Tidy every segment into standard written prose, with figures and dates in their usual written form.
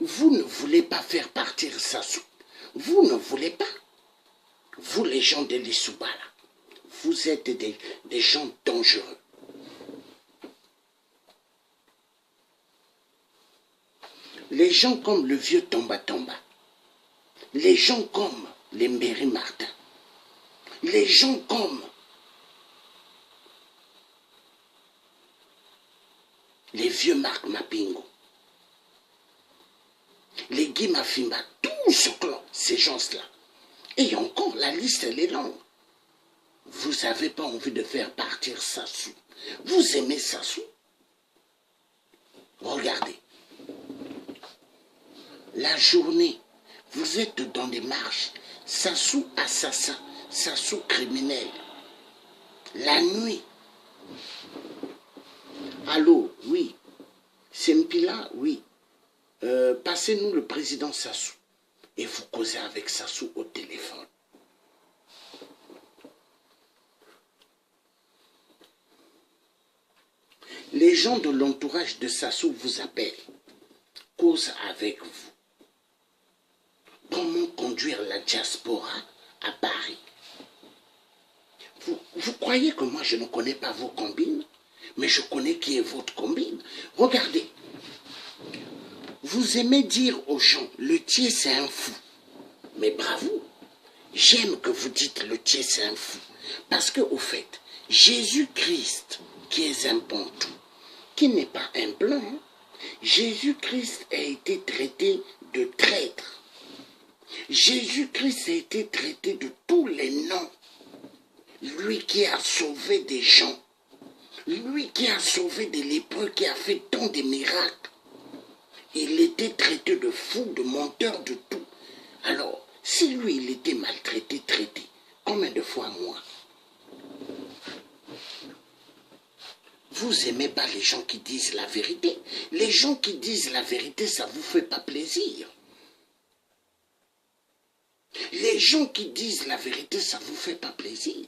Vous ne voulez pas faire partir Sassou. Vous ne voulez pas. Vous, les gens de l'Issouba, vous êtes des gens dangereux. Les gens comme le vieux Tomba Tomba, les gens comme les Mbéry Martin, les gens comme les vieux Marc Mapingo, les Guy Mafimba, tout ce clan, ces gens-là. Et encore, la liste, elle est longue. Vous n'avez pas envie de faire partir Sassou. Vous aimez Sassou? Regardez. La journée, vous êtes dans des marches. Sassou assassin, Sassou criminel. La nuit. Allô, oui. Sempila, oui. Passez-nous le président Sassou. Et vous causez avec Sassou au téléphone. Les gens de l'entourage de Sassou vous appellent, causent avec vous. Comment conduire la diaspora à Paris? Vous croyez que moi je ne connais pas vos combines? Mais je connais qui est votre combine. Regardez, vous aimez dire aux gens, le tiers c'est un fou. Mais bravo, j'aime que vous dites le tiers c'est un fou. Parce que au fait, Jésus-Christ, qui est un pantou, qui n'est pas un blanc, hein, Jésus-Christ a été traité de traître. Jésus-Christ a été traité de tous les noms. Lui qui a sauvé des gens, lui qui a sauvé des lépreux, qui a fait tant de miracles, il était traité de fou, de menteur, de tout. Alors, si lui, il était maltraité, traité, combien de fois moi? Vous n'aimez pas les gens qui disent la vérité. Les gens qui disent la vérité, ça ne vous fait pas plaisir. Les gens qui disent la vérité, ça ne vous fait pas plaisir.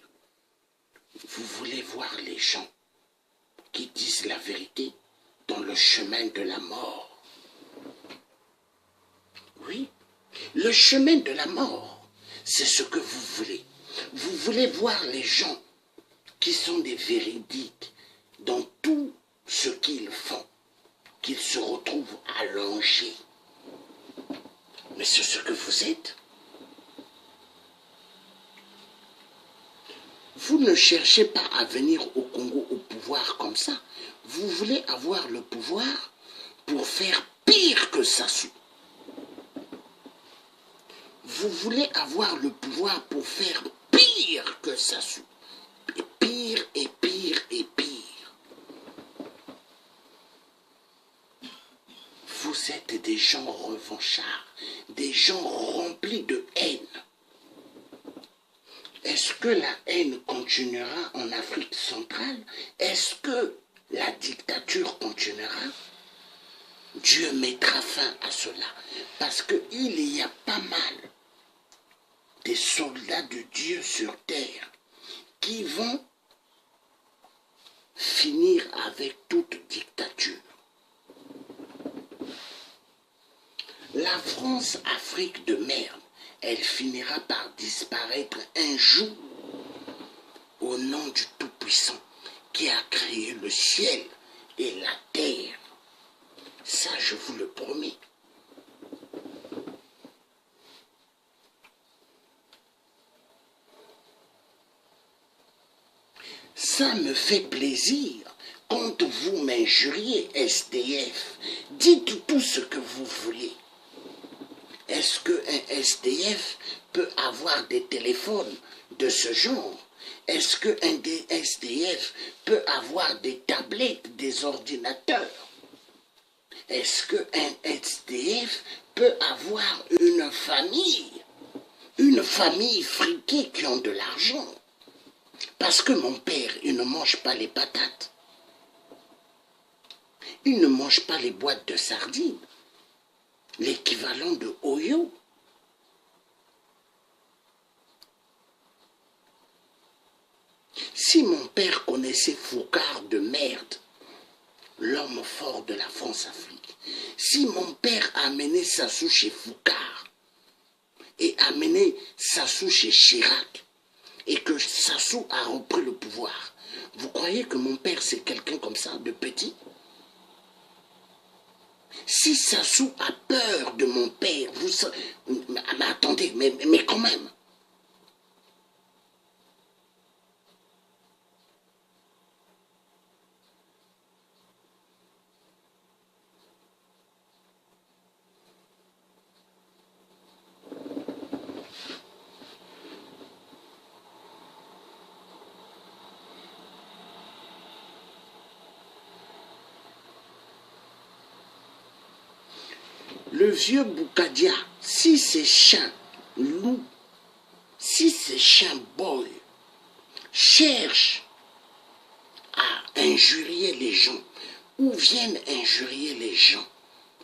Vous voulez voir les gens qui disent la vérité dans le chemin de la mort. Oui, le chemin de la mort, c'est ce que vous voulez. Vous voulez voir les gens qui sont des véridiques dans tout ce qu'ils font, qu'ils se retrouvent allongés. Mais c'est ce que vous êtes. Vous ne cherchez pas à venir au Congo au pouvoir comme ça. Vous voulez avoir le pouvoir pour faire pire que Sassou. Vous voulez avoir le pouvoir pour faire pire que Sassou. Et pire et pire et pire. Vous êtes des gens revanchards, des gens remplis de haine. Est-ce que la haine continuera en Afrique centrale? Est-ce que la dictature continuera? Dieu mettra fin à cela. Parce qu'il y a pas mal des soldats de Dieu sur terre qui vont finir avec toute dictature. La France-Afrique de merde, elle finira par disparaître un jour au nom du Tout-Puissant qui a créé le ciel et la terre. Ça, je vous le promets. Ça me fait plaisir quand vous m'injuriez, SDF. Dites tout ce que vous voulez. Est-ce qu'un SDF peut avoir des téléphones de ce genre? Est-ce qu'un SDF peut avoir des tablettes, des ordinateurs? Est-ce qu'un SDF peut avoir une famille friquée qui ont de l'argent? Parce que mon père, il ne mange pas les patates. Il ne mange pas les boîtes de sardines. L'équivalent de Oyo. Si mon père connaissait Foucard de merde, l'homme fort de la France-Afrique, Si mon père a amené Sassou chez Foucard et a amené Sassou chez Chirac et que Sassou a repris le pouvoir, vous croyez que mon père c'est quelqu'un comme ça, de petit? Si Sassou a peur de mon père, vous... Mais attendez, mais quand même. Le vieux Boukadia, si ces chiens loups, si ces chiens boy cherchent à injurier les gens ou viennent injurier les gens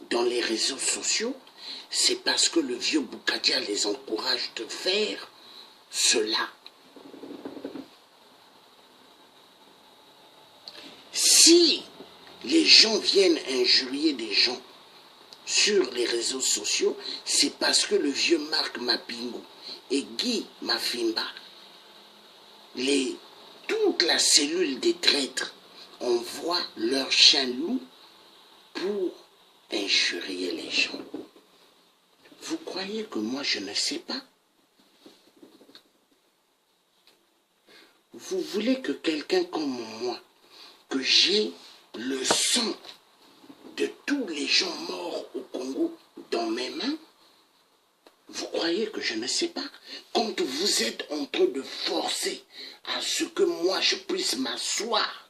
dans les réseaux sociaux, c'est parce que le vieux Boukadia les encourage de faire cela. Si les gens viennent injurier des gens sur les réseaux sociaux, c'est parce que le vieux Marc Mapingu et Guy Mafimba, toute la cellule des traîtres, envoient leurs chiens loups pour injurier les gens. Vous croyez que moi je ne sais pas? Vous voulez que quelqu'un comme moi, que j'ai le sang de tous les gens morts au Congo dans mes mains? Vous croyez que je ne sais pas? Quand vous êtes en train de forcer à ce que moi je puisse m'asseoir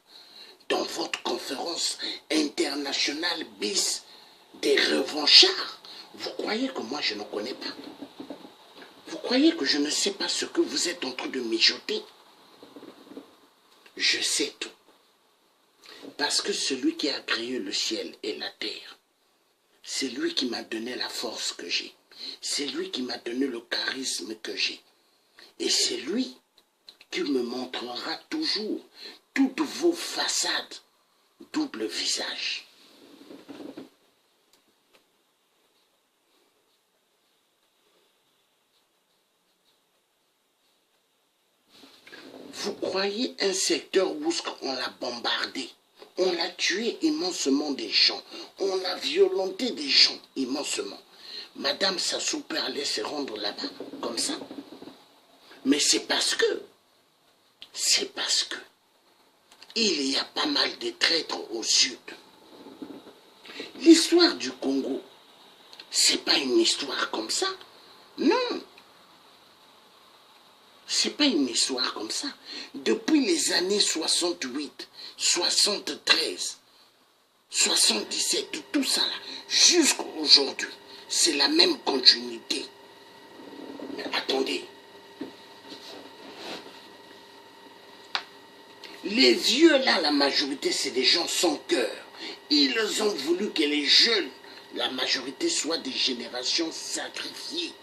dans votre conférence internationale bis des revanchards, vous croyez que moi je ne connais pas? Vous croyez que je ne sais pas ce que vous êtes en train de mijoter? Je sais tout. Parce que celui qui a créé le ciel et la terre, c'est lui qui m'a donné la force que j'ai. C'est lui qui m'a donné le charisme que j'ai. Et c'est lui qui me montrera toujours toutes vos façades, double visage. Vous croyez un secteur où on l'a bombardé? On a tué immensement des gens. On a violenté des gens immensement. Madame Sassou peut aller se rendre là-bas, comme ça. Mais c'est parce que, il y a pas mal de traîtres au sud. L'histoire du Congo, c'est pas une histoire comme ça. Non. C'est pas une histoire comme ça. Depuis les années 68, 73, 77, tout ça là, jusqu'à aujourd'hui, c'est la même continuité. Mais attendez. Les vieux là, la majorité, c'est des gens sans cœur. Ils ont voulu que les jeunes, la majorité, soient des générations sacrifiées.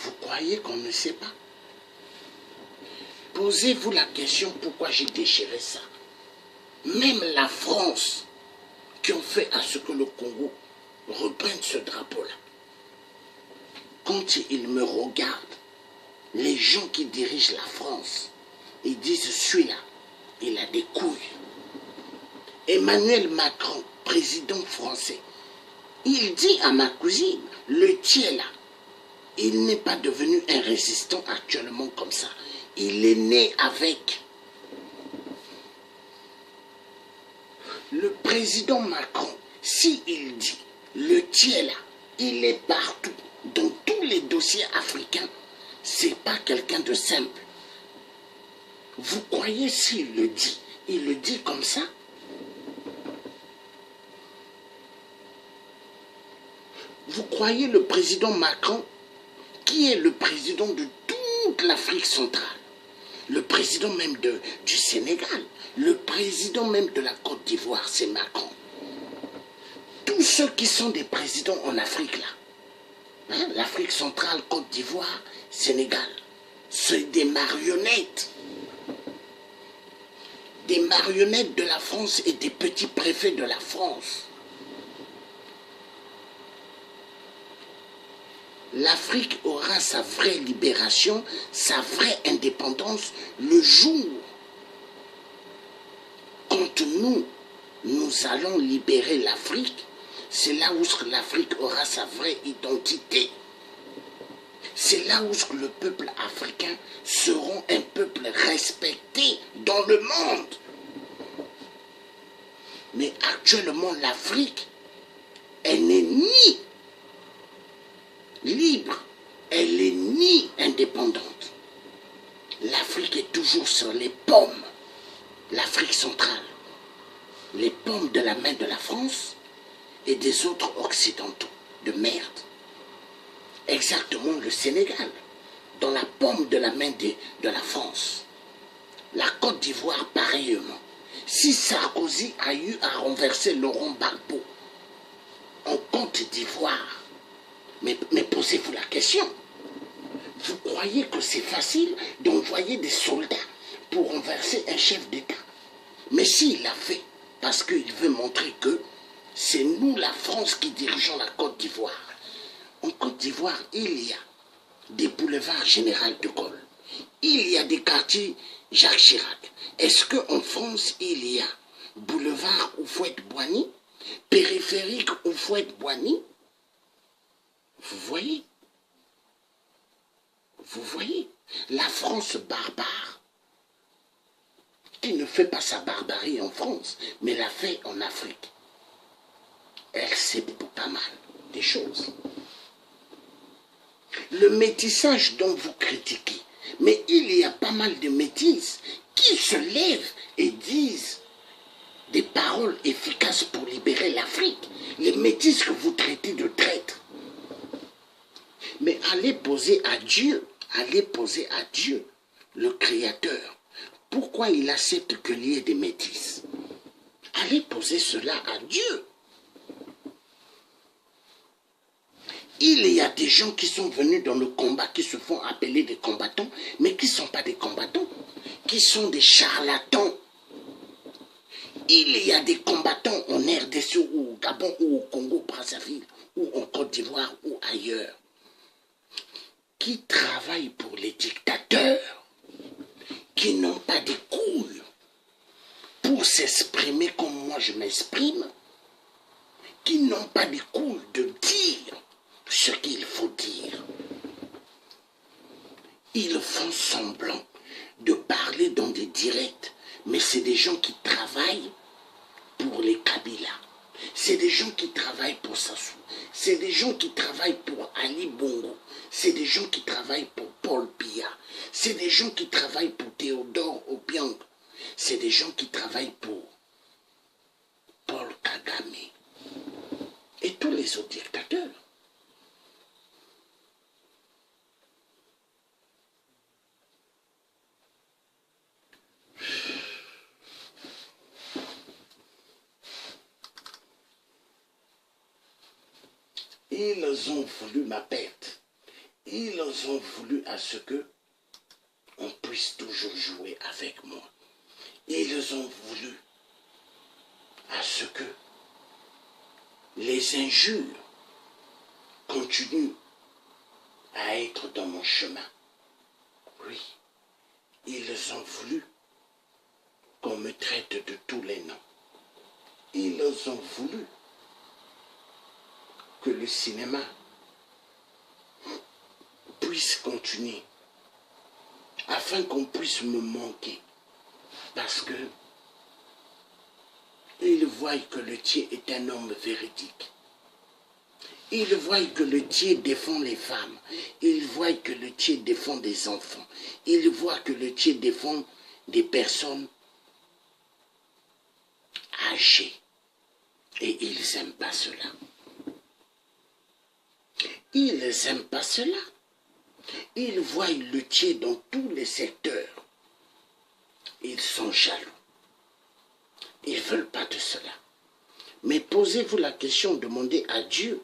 Vous croyez qu'on ne sait pas? Posez-vous la question pourquoi j'ai déchiré ça. Même la France, qui ont fait à ce que le Congo reprenne ce drapeau-là. Quand ils me regardent, les gens qui dirigent la France, ils disent celui-là, il a des couilles. Emmanuel Macron, président français, il dit à ma cousine, le tien là, il n'est pas devenu un résistant actuellement comme ça. Il est né avec. Le président Macron, s'il dit, le tien là, il est partout, dans tous les dossiers africains, c'est pas quelqu'un de simple. Vous croyez s'il le dit, il le dit comme ça? Vous croyez le président Macron, qui est le président de toute l'Afrique centrale, le président même du Sénégal, le président même de la Côte d'Ivoire, c'est Macron. Tous ceux qui sont des présidents en Afrique là, hein, l'Afrique centrale, Côte d'Ivoire, Sénégal, c'est des marionnettes. des marionnettes de la France et des petits préfets de la France. L'Afrique aura sa vraie libération, sa vraie indépendance le jour quand nous allons libérer l'Afrique. C'est là où l'Afrique aura sa vraie identité. C'est là où le peuple africain sera un peuple respecté dans le monde. Mais actuellement, l'Afrique, elle n'est ni libre, elle n'est ni indépendante. L'Afrique est toujours sur les pommes. L'Afrique centrale, les pommes de la main de la France et des autres occidentaux de merde. Exactement le Sénégal, dans la paume de la main de la France. La Côte d'Ivoire, pareillement. Si Sarkozy a eu à renverser Laurent Gbagbo en Côte d'Ivoire, mais posez-vous la question. Vous croyez que c'est facile d'envoyer des soldats pour renverser un chef d'État? Mais s'il l'a fait, parce qu'il veut montrer que c'est nous, la France, qui dirigeons la Côte d'Ivoire. En Côte d'Ivoire, il y a des boulevards Général de Gaulle. Il y a des quartiers Jacques Chirac. Est-ce qu'en France, il y a boulevard Houphouët-Boigny, périphérique Houphouët-Boigny? Vous voyez? Vous voyez? La France barbare, qui ne fait pas sa barbarie en France, mais la fait en Afrique. Elle sait pas mal des choses. Le métissage dont vous critiquez, mais il y a pas mal de métis qui se lèvent et disent des paroles efficaces pour libérer l'Afrique. Les métis que vous traitez de traîtres. Mais allez poser à Dieu, le Créateur, pourquoi il accepte qu'il y ait des métis. Allez poser cela à Dieu. Il y a des gens qui sont venus dans le combat, qui se font appeler des combattants, mais qui ne sont pas des combattants, qui sont des charlatans. Il y a des combattants en RDC ou au Gabon ou au Congo, Brazzaville, ou en Côte d'Ivoire ou ailleurs, qui travaillent pour les dictateurs, qui n'ont pas de couilles pour s'exprimer comme moi je m'exprime, qui n'ont pas de couilles de dire ce qu'il faut dire. Ils font semblant de parler dans des directs, mais c'est des gens qui travaillent pour les Kabila. C'est des gens qui travaillent pour Sassou. C'est des gens qui travaillent pour Ali Bongo. C'est des gens qui travaillent pour Paul Biya. C'est des gens qui travaillent pour Théodore Obiang. C'est des gens qui travaillent pour Paul Kagame et tous les autres dictateurs. Ils ont voulu ma perte. Ils ont voulu à ce que on puisse toujours jouer avec moi. Ils ont voulu à ce que les injures continuent à être dans mon chemin. Oui, ils ont voulu qu'on me traite de tous les noms. Ils ont voulu que le cinéma puisse continuer, afin qu'on puisse me manquer, parce que ils voient que le Thier est un homme véridique. Ils voient que le Thier défend les femmes. Ils voient que le Thier défend des enfants. Ils voient que le Thier défend des personnes âgées. Et ils n'aiment pas cela. Ils n'aiment pas cela. Ils voient le Thier dans tous les secteurs. Ils sont jaloux. Ils ne veulent pas de cela. Mais posez-vous la question, demandez à Dieu.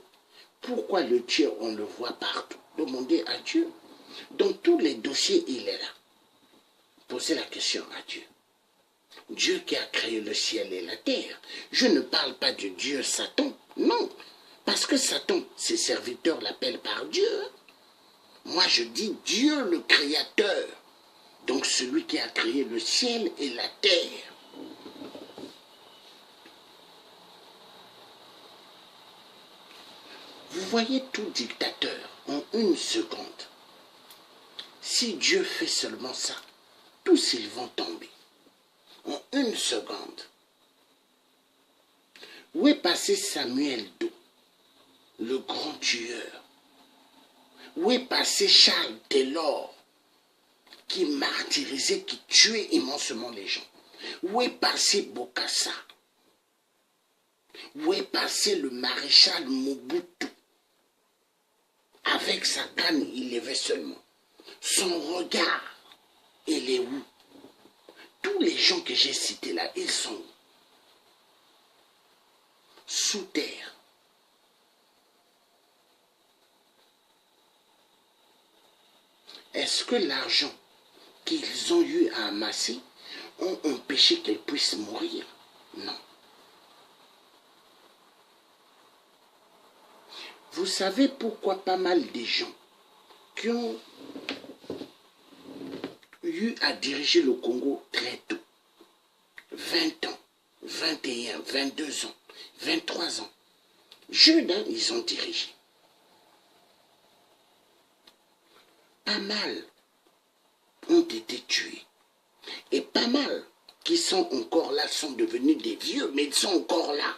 Pourquoi le Thier, on le voit partout? Demandez à Dieu. Dans tous les dossiers, il est là. Posez la question à Dieu. Dieu qui a créé le ciel et la terre. Je ne parle pas de Dieu Satan, non. Parce que Satan, ses serviteurs l'appellent par Dieu. Moi, je dis Dieu le Créateur. Donc celui qui a créé le ciel et la terre. Vous voyez tout dictateur en une seconde. Si Dieu fait seulement ça, tous ils vont tomber. En une seconde. Où est passé Samuel II, le grand tueur? Où est passé Charles Taylor, qui martyrisait, qui tuait immensement les gens? Où est passé Bokassa? Où est passé le maréchal Mobutu? Avec sa canne, il levait seulement. Son regard, il est où? Tous les gens que j'ai cités là, ils sont où? Sous terre. Est-ce que l'argent qu'ils ont eu à amasser ont empêché qu'ils puissent mourir? Non. Vous savez pourquoi pas mal de gens qui ont eu à diriger le Congo très tôt, 20 ans, 21, 22 ans, 23 ans, jeunes, hein, ils ont dirigé. Pas mal ont été tués. Et pas mal qui sont encore là sont devenus des vieux, mais ils sont encore là.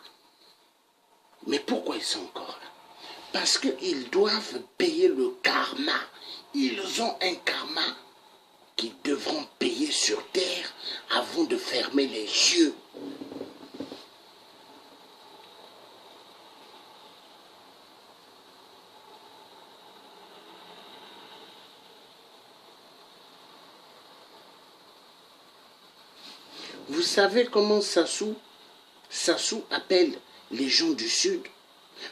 Mais pourquoi ils sont encore là? Parce qu'ils doivent payer le karma. Ils ont un karma qu'ils devront payer sur terre avant de fermer les yeux. Vous savez comment Sassou appelle les gens du Sud?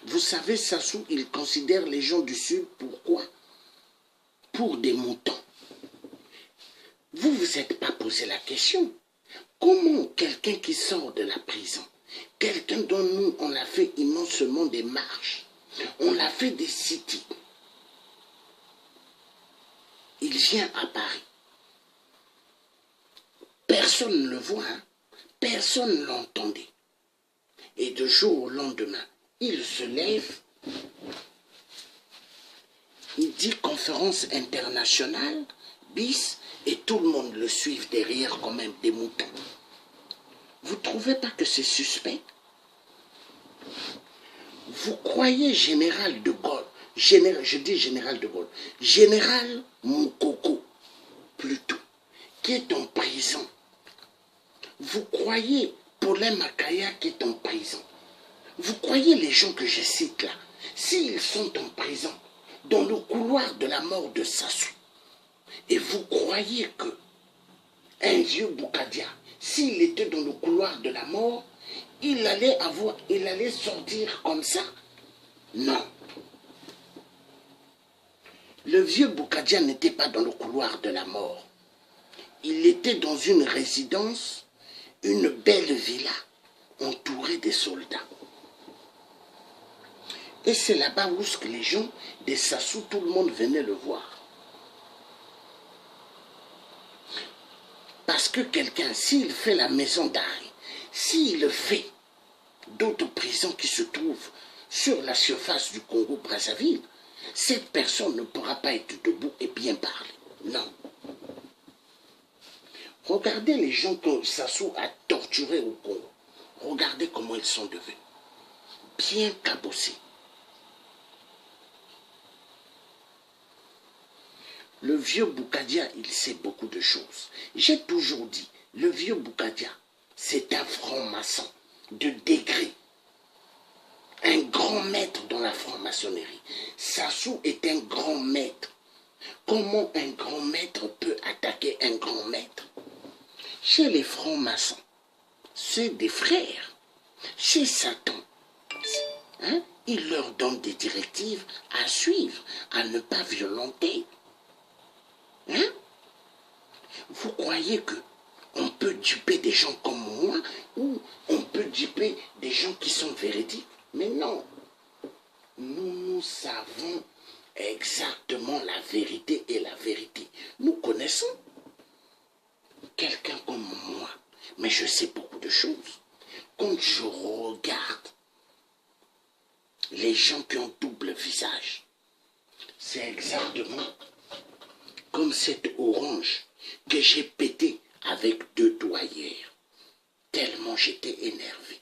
Vous savez, Sassou, il considère les gens du Sud, pourquoi? Pour des moutons. Vous ne vous êtes pas posé la question. Comment quelqu'un qui sort de la prison, quelqu'un dont nous, on a fait immensement des marches, on a fait des cités, il vient à Paris. Personne ne le voit, hein? Personne ne l'entendait. Et de jour au lendemain, il se lève, il dit conférence internationale, bis, et tout le monde le suit derrière comme même des moutons. Vous ne trouvez pas que c'est suspect? Vous croyez général de Gaulle, je dis général de Gaulle, général Moukoko, plutôt, qui est en prison. Vous croyez Paulin Makaya qui est en prison. Vous croyez les gens que je cite là, s'ils sont en prison, dans le couloir de la mort de Sassou, et vous croyez que un vieux Boukadia, s'il était dans le couloir de la mort, il allait sortir comme ça? Non. Le vieux Boukadia n'était pas dans le couloir de la mort. Il était dans une résidence, une belle villa, entourée des soldats. Et c'est là-bas où les gens de Sassou, tout le monde venait le voir. Parce que quelqu'un, s'il fait la maison d'arrêt, s'il fait d'autres prisons qui se trouvent sur la surface du Congo-Brazzaville, cette personne ne pourra pas être debout et bien parler. Non. Regardez les gens que Sassou a torturés au Congo. Regardez comment ils sont devenus. Bien cabossés. Le vieux Boukadia, il sait beaucoup de choses. J'ai toujours dit, le vieux Boukadia, c'est un franc-maçon de degré. Un grand maître dans la franc-maçonnerie. Sassou est un grand maître. Comment un grand maître peut attaquer un grand maître? Chez les francs-maçons, c'est des frères. Chez Satan, hein, il leur donne des directives à suivre, à ne pas violenter. Hein? Vous croyez que on peut duper des gens comme moi ou on peut duper des gens qui sont véridiques. Mais non, nous savons exactement la vérité et la vérité. Nous connaissons quelqu'un comme moi, mais je sais beaucoup de choses. Quand je regarde les gens qui ont double visage, c'est exactement comme cette orange que j'ai pété avec 2 doigts hier, tellement j'étais énervé.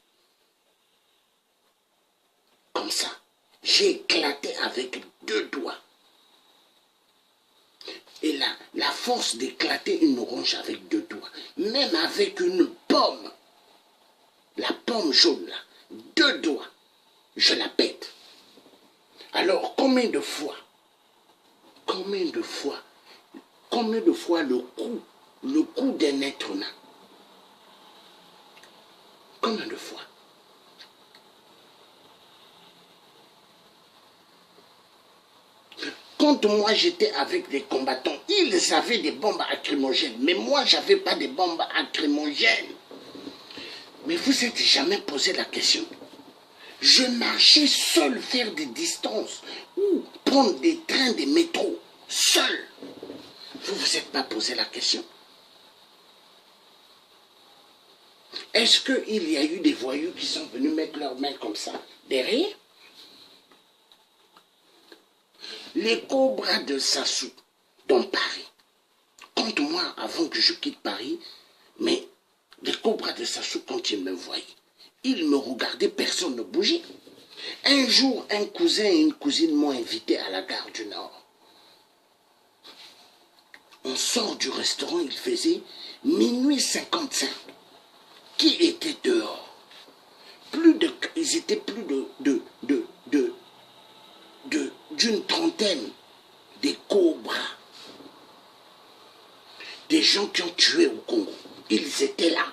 Comme ça, j'ai éclaté avec 2 doigts. Et là, la force d'éclater une orange avec 2 doigts, même avec une pomme, la pomme jaune là, 2 doigts, je la pète. Alors, combien de fois le coup d'un être humain, combien de fois? Quand moi j'étais avec des combattants, ils avaient des bombes lacrymogènes, mais moi j'avais pas de bombes lacrymogènes. Mais vous êtes jamais posé la question? Je marchais seul faire des distances ou prendre des trains, des métros, seul. Vous vous êtes pas posé la question? Est-ce qu'il y a eu des voyous qui sont venus mettre leurs mains comme ça derrière? Les cobras de Sassou dans Paris. Quand moi, avant que je quitte Paris, mais les cobras de Sassou, quand ils me voyaient, ils me regardaient, personne ne bougeait. Un jour, un cousin et une cousine m'ont invité à la gare du Nord. On sort du restaurant, il faisait minuit 55. Qui était dehors? Ils étaient plus d'une trentaine des cobras. Des gens qui ont tué au Congo. Ils étaient là,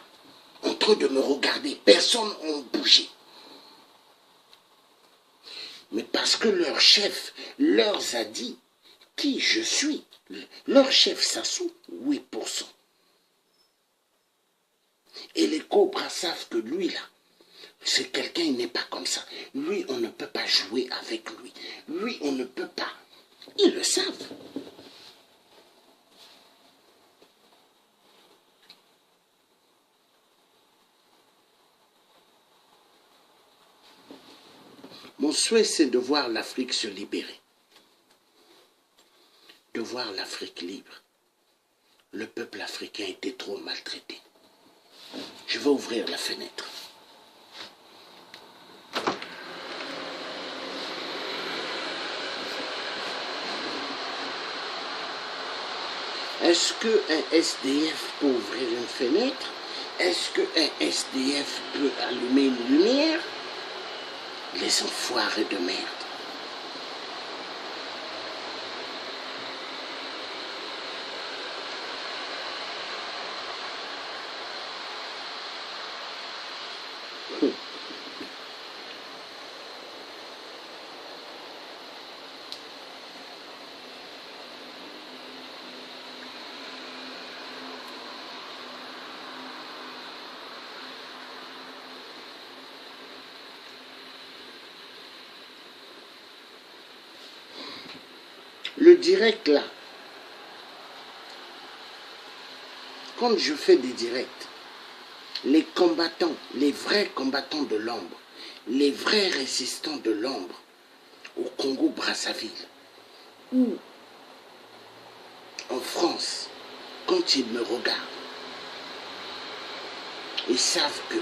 en train de me regarder. Personne n'a bougé. Mais parce que leur chef leur a dit qui je suis. Leur chef Sassou, 8%. Et les cobras savent que lui là, c'est quelqu'un, il n'est pas comme ça. Lui, on ne peut pas jouer avec lui. Lui, on ne peut pas. Ils le savent. Mon souhait, c'est de voir l'Afrique se libérer. De voir l'Afrique libre. Le peuple africain était trop maltraité. Je vais ouvrir la fenêtre. Est-ce qu'un SDF peut ouvrir une fenêtre? Est-ce qu'un SDF peut allumer une lumière? Les enfoirés de merde. Le direct là, quand je fais des directs, les combattants, les vrais combattants de l'ombre, les vrais résistants de l'ombre au Congo-Brazzaville ou en France, quand ils me regardent, ils savent que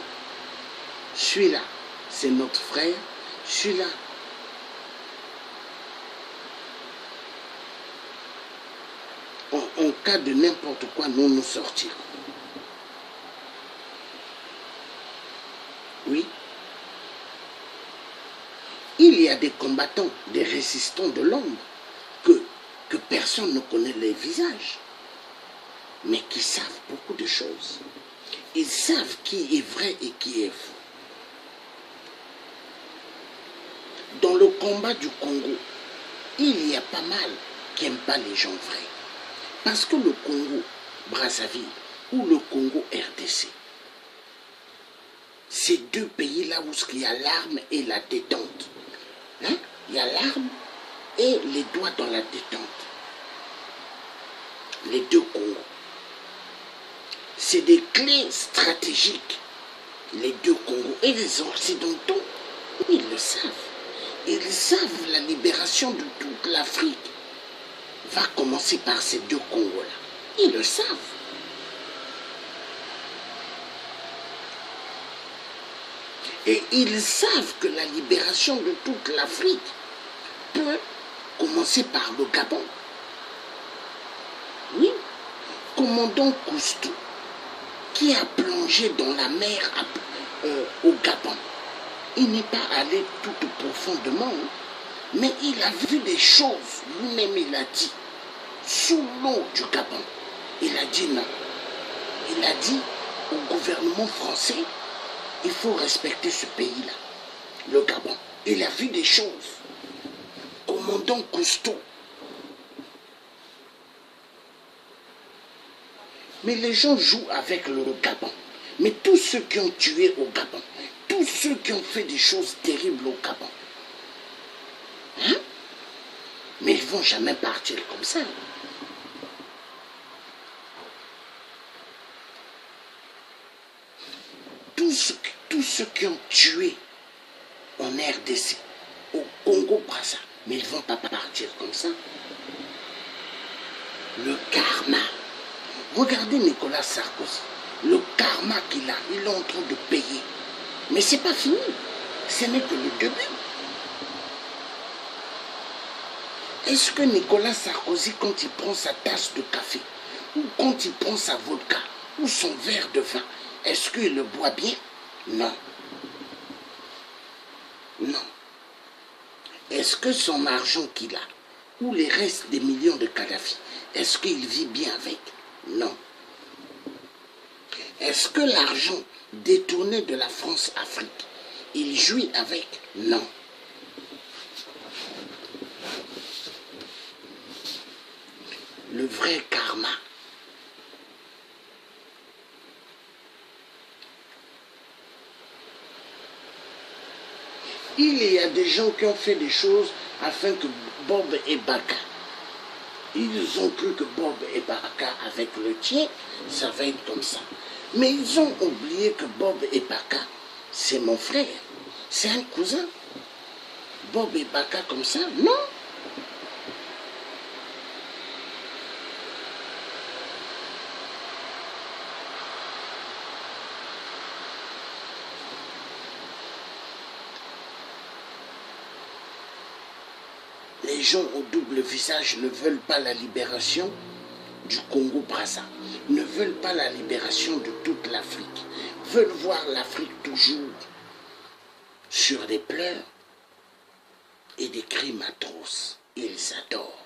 celui-là, c'est notre frère, celui-là, en cas de n'importe quoi, nous sortirons. Oui. Il y a des combattants, des résistants de l'ombre que personne ne connaît les visages, mais qui savent beaucoup de choses. Ils savent qui est vrai et qui est faux. Dans le combat du Congo, il y a pas mal qui n'aiment pas les gens vrais. Parce que le Congo, Brazzaville, ou le Congo RDC. Ces deux pays-là où il y a l'arme et la détente. Hein? Il y a l'arme et les doigts dans la détente. Les deux Congos. C'est des clés stratégiques, les deux Congos. Et les Occidentaux, ils le savent. Ils savent la libération de toute l'Afrique va commencer par ces deux Congos-là. Ils le savent. Et ils savent que la libération de toute l'Afrique peut commencer par le Gabon. Oui, commandant Cousteau, qui a plongé dans la mer au Gabon. Il n'est pas allé tout profondément, mais il a vu des choses, lui-même il a dit, sous l'eau du Gabon. Il a dit non. Il a dit au gouvernement français, il faut respecter ce pays-là, le Gabon. Il a vu des choses. Commandant Cousteau. Mais les gens jouent avec le Gabon. Mais tous ceux qui ont tué au Gabon, tous ceux qui ont fait des choses terribles au Gabon, hein? Mais ils ne vont jamais partir comme ça. Tous ceux qui ont tué en RDC, au Congo-Brazza, mais ils ne vont pas partir comme ça. Le karma. Regardez Nicolas Sarkozy. Le karma qu'il a, il est en train de payer. Mais ce n'est pas fini. Ce n'est que le début. Est-ce que Nicolas Sarkozy, quand il prend sa tasse de café, ou quand il prend sa vodka, ou son verre de vin, est-ce qu'il le boit bien? Non. Non. Est-ce que son argent qu'il a, ou les restes des millions de Kadhafi, est-ce qu'il vit bien avec? Non. Est-ce que l'argent détourné de la France-Afrique, il jouit avec? Non. Le vrai karma. Il y a des gens qui ont fait des choses afin que Bob et Baka, ils ont cru que Bob et Baka avec le tien, ça va être comme ça. Mais ils ont oublié que Bob et Baka, c'est mon frère, c'est un cousin. Bob et Baka comme ça, non. Les gens au double visage ne veulent pas la libération du Congo-Brazza, ne veulent pas la libération de toute l'Afrique, veulent voir l'Afrique toujours sur des pleurs et des crimes atroces. Ils adorent.